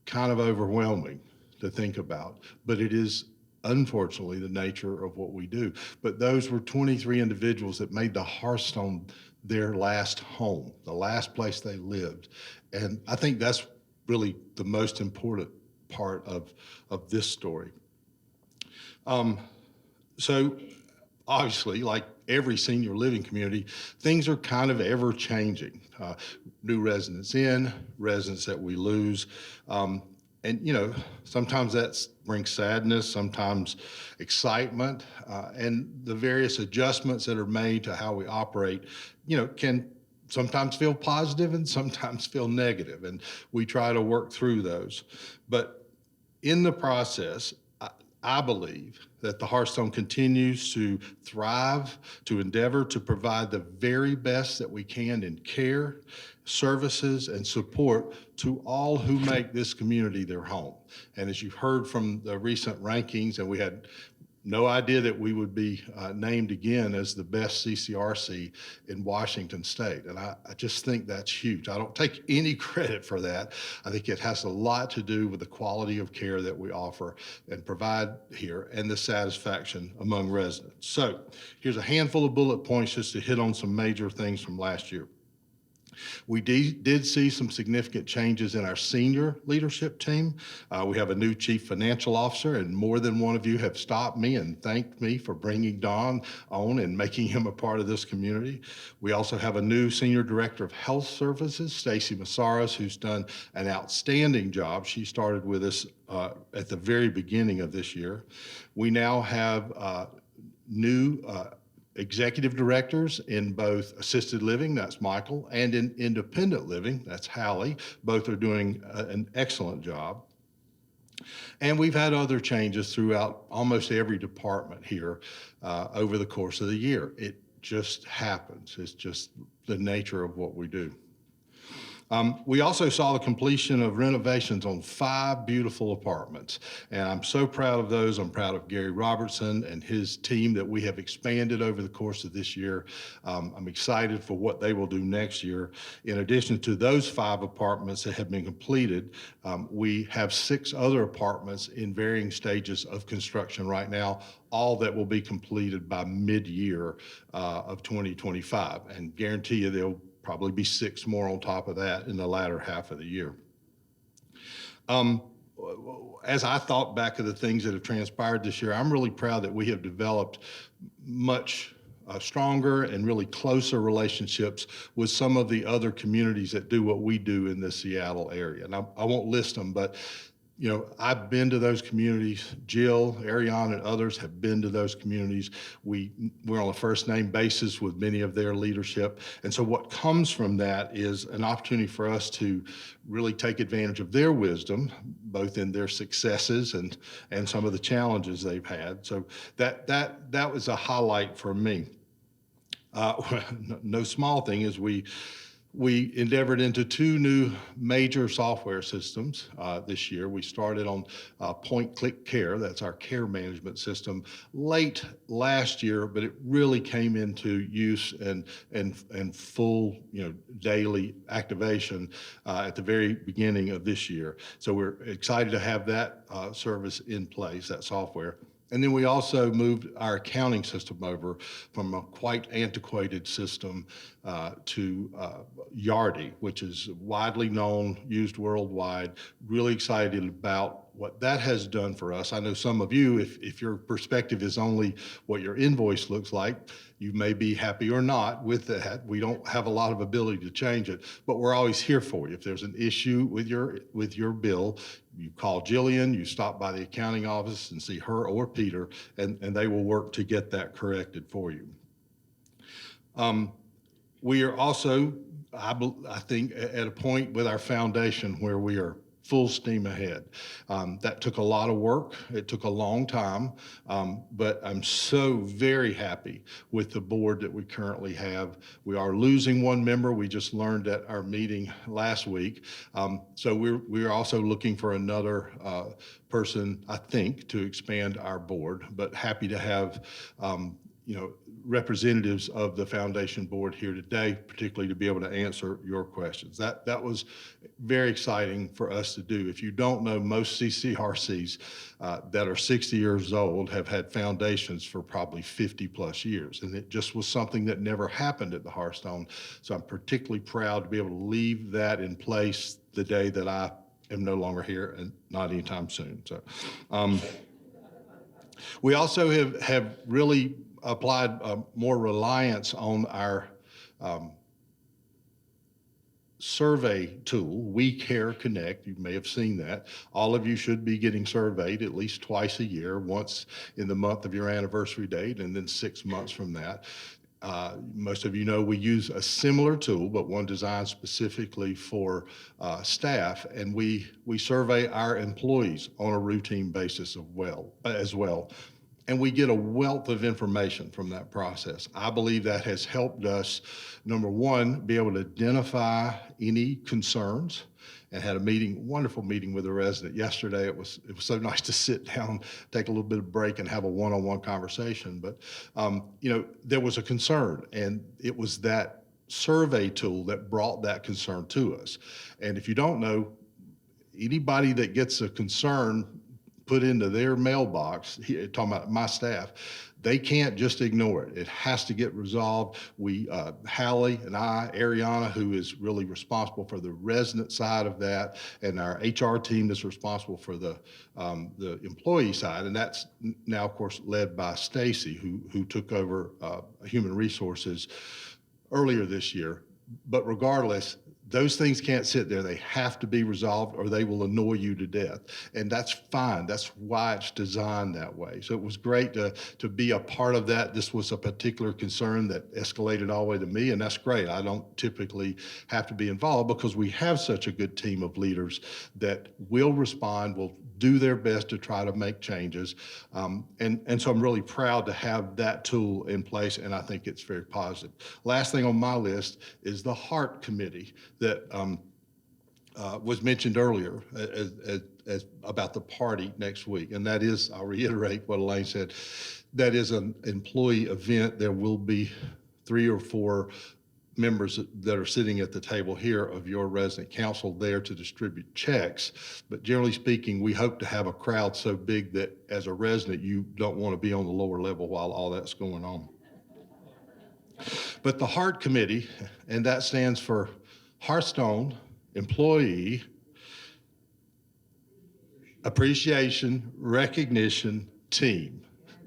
kind of overwhelming to think about, but it is unfortunately the nature of what we do. But those were 23 individuals that made the Hearthstone their last home, the last place they lived. And I think that's really the most important part of this story. So obviously, like every senior living community, things are kind of ever changing. New residents in, residents that we lose. And, you know, sometimes that brings sadness, sometimes excitement, and the various adjustments that are made to how we operate, you know, can sometimes feel positive and sometimes feel negative. And we try to work through those. But in the process, I believe that the Hearthstone continues to thrive, to endeavor to provide the very best that we can in care, services, and support to all who make this community their home. And as you've heard from the recent rankings, and we had no idea that we would be named again as the best CCRC in Washington State. And I just think that's huge. I don't take any credit for that. I think it has a lot to do with the quality of care that we offer and provide here and the satisfaction among residents. So here's a handful of bullet points just to hit on some major things from last year. We did see some significant changes in our senior leadership team. We have a new chief financial officer, and more than one of you have stopped me and thanked me for bringing Don on and making him a part of this community. We also have a new senior director of health services, Stacy Massaras, who's done an outstanding job. She started with us at the very beginning of this year. We now have new executive directors in both assisted living, that's Michael, and in independent living, that's Hallie. Both are doing an excellent job. And we've had other changes throughout almost every department here over the course of the year. It just happens. It's just the nature of what we do. We also saw the completion of renovations on 5 beautiful apartments, and I'm so proud of those. I'm proud of Gary Robertson and his team that we have expanded over the course of this year. I'm excited for what they will do next year. In addition to those 5 apartments that have been completed, we have 6 other apartments in varying stages of construction right now, all that will be completed by mid-year of 2025, and guarantee you they'll probably be 6 more on top of that in the latter half of the year. As I thought back of the things that have transpired this year, I'm really proud that we have developed much stronger and really closer relationships with some of the other communities that do what we do in the Seattle area. And I won't list them, but you know, I've been to those communities. Jill, Ariane, and others have been to those communities. We're on a first name basis with many of their leadership. And so what comes from that is an opportunity for us to really take advantage of their wisdom, both in their successes and some of the challenges they've had. So that was a highlight for me. No small thing is we endeavored into 2 new major software systems this year. We started on Point Click Care, that's our care management system, late last year, but it really came into use and full, daily activation at the very beginning of this year. So we're excited to have that service in place, that software. And then we also moved our accounting system over from a quite antiquated system to Yardi, which is widely known, used worldwide. Really excited about what that has done for us. I know some of you, if your perspective is only what your invoice looks like, you may be happy or not with that. We don't have a lot of ability to change it, but we're always here for you. If there's an issue with your bill, you call Jillian, you stop by the accounting office and see her or Peter, and they will work to get that corrected for you. We are also, I think, at a point with our foundation where we are full steam ahead. That took a lot of work. It took a long time, but I'm so very happy with the board that we currently have. We are losing one member. We just learned at our meeting last week. So we're also looking for another person, I think, to expand our board, but happy to have representatives of the foundation board here today, particularly to be able to answer your questions. That was very exciting for us to do. If you don't know, most CCRCs that are 60 years old have had foundations for probably 50 plus years. And it just was something that never happened at the Hearthstone. So I'm particularly proud to be able to leave that in place the day that I am no longer here and not anytime soon. So we also have really applied more reliance on our survey tool, We Care Connect. You may have seen that. All of you should be getting surveyed at least twice a year, once in the month of your anniversary date and then 6 months from that. Most of you know we use a similar tool, but one designed specifically for staff, and we survey our employees on a routine basis as well. And we get a wealth of information from that process. I believe that has helped us, number one, be able to identify any concerns, and had a wonderful meeting with a resident yesterday. It was so nice to sit down, take a little bit of break and have a one-on-one conversation. But, there was a concern, and it was that survey tool that brought that concern to us. And if you don't know, anybody that gets a concern put into their mailbox, talking about my staff, they can't just ignore it. It has to get resolved. Hallie and I, Ariana, who is really responsible for the resident side of that, and our HR team is responsible for the employee side, and that's now, of course, led by Stacy, who took over human resources earlier this year. But regardless, those things can't sit there. They have to be resolved or they will annoy you to death. And that's fine. That's why it's designed that way. So it was great to be a part of that. This was a particular concern that escalated all the way to me, and that's great. I don't typically have to be involved because we have such a good team of leaders that will respond, will do their best to try to make changes. And so I'm really proud to have that tool in place, and I think it's very positive. Last thing on my list is the Heart Committee that was mentioned earlier as about the party next week. And that is, I'll reiterate what Elaine said, that is an employee event. There will be 3 or 4 members that are sitting at the table here of your resident council there to distribute checks. But generally speaking, we hope to have a crowd so big that as a resident, you don't want to be on the lower level while all that's going on. But the Heart Committee, and that stands for Hearthstone Employee Appreciation Recognition Team.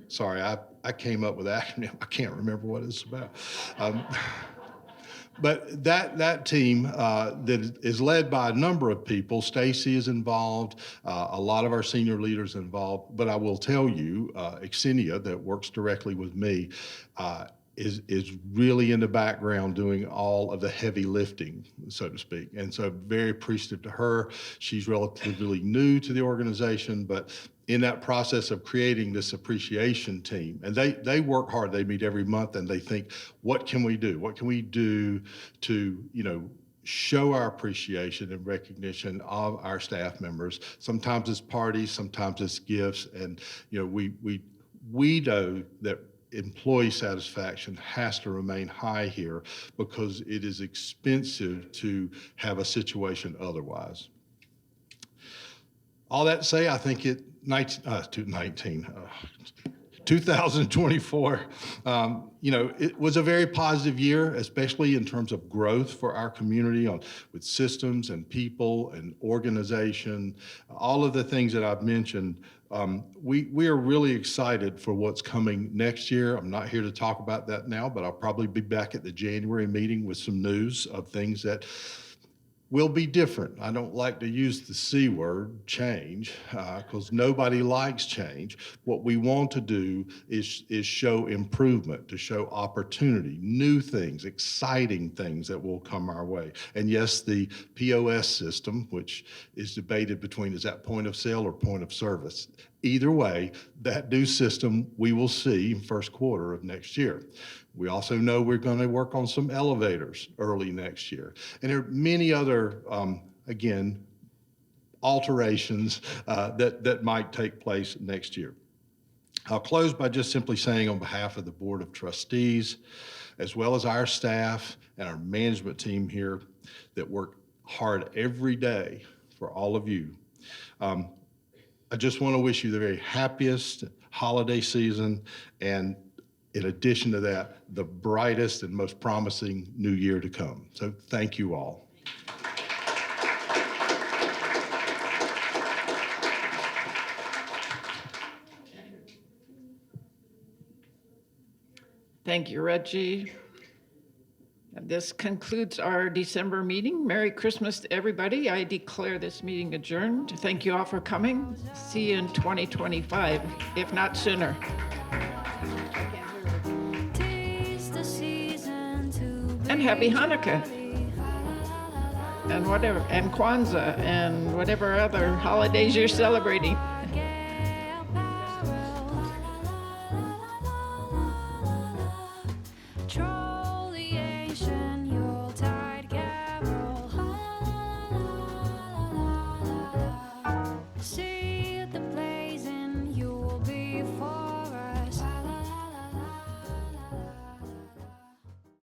Sorry, I came up with that acronym. I can't remember what it's about. But that team that is led by a number of people. Stacy is involved, a lot of our senior leaders involved. But I will tell you, Xenia, that works directly with me, is really in the background doing all of the heavy lifting, so to speak. And so very appreciative to her. She's relatively new to the organization, but in that process of creating this appreciation team, and they work hard. They meet every month and they think, what can we do? What can we do to, show our appreciation and recognition of our staff members? Sometimes it's parties, sometimes it's gifts. And, we know that employee satisfaction has to remain high here because it is expensive to have a situation otherwise. All that to say, I think 2024, it was a very positive year, especially in terms of growth for our community with systems and people and organization, all of the things that I've mentioned. We are really excited for what's coming next year. I'm not here to talk about that now, but I'll probably be back at the January meeting with some news of things that will be different. I don't like to use the C word, change, because nobody likes change. What we want to do is show improvement, to show opportunity, new things, exciting things that will come our way. And yes, the POS system, which is debated between is that point of sale or point of service. Either way, that new system we will see in first quarter of next year. We also know we're going to work on some elevators early next year. And there are many other, again, alterations that might take place next year. I'll close by just simply saying on behalf of the Board of Trustees, as well as our staff and our management team here that work hard every day for all of you, I just want to wish you the very happiest holiday season, and in addition to that, the brightest and most promising new year to come. So thank you all. Thank you, Reggie. This concludes our December meeting. Merry Christmas to everybody. I declare this meeting adjourned. Thank you all for coming. See you in 2025, if not sooner. And happy Hanukkah. And whatever, and Kwanzaa, and whatever other holidays you're celebrating. Troll the ancient